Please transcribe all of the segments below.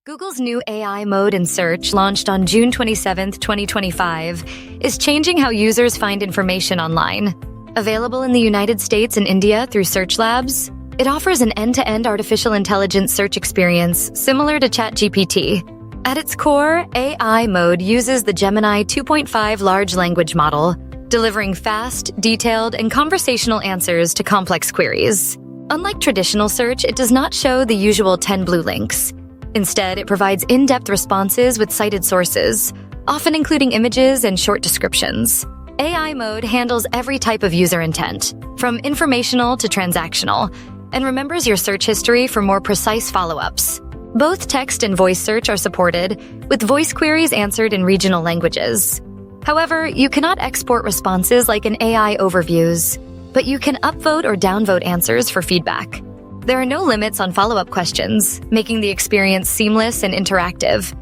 Google's new AI mode in search, launched on June 27, 2025, is changing how users find information online. Available in the United States and India through Search Labs, it offers an end-to-end artificial intelligence search experience similar to ChatGPT. At its core, AI mode uses the Gemini 2.5 large language model, delivering fast, detailed, and conversational answers to complex queries. Unlike traditional search, it does not show the usual 10 blue links. Instead, it provides in-depth responses with cited sources, often including images and short descriptions. AI mode handles every type of user intent, from informational to transactional, and remembers your search history for more precise follow-ups. Both text and voice search are supported, with voice queries answered in regional languages. However, you cannot export responses like in AI overviews, but you can upvote or downvote answers for feedback. There are no limits on follow-up questions, making the experience seamless and interactive.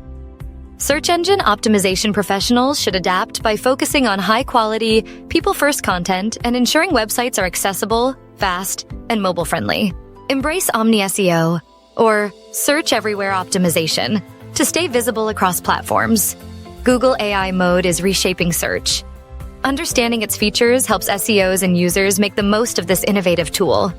Search engine optimization professionals should adapt by focusing on high-quality, people-first content and ensuring websites are accessible, fast, and mobile-friendly. Embrace Omni SEO, or Search Everywhere Optimization, to stay visible across platforms. Google AI mode is reshaping search. Understanding its features helps SEOs and users make the most of this innovative tool.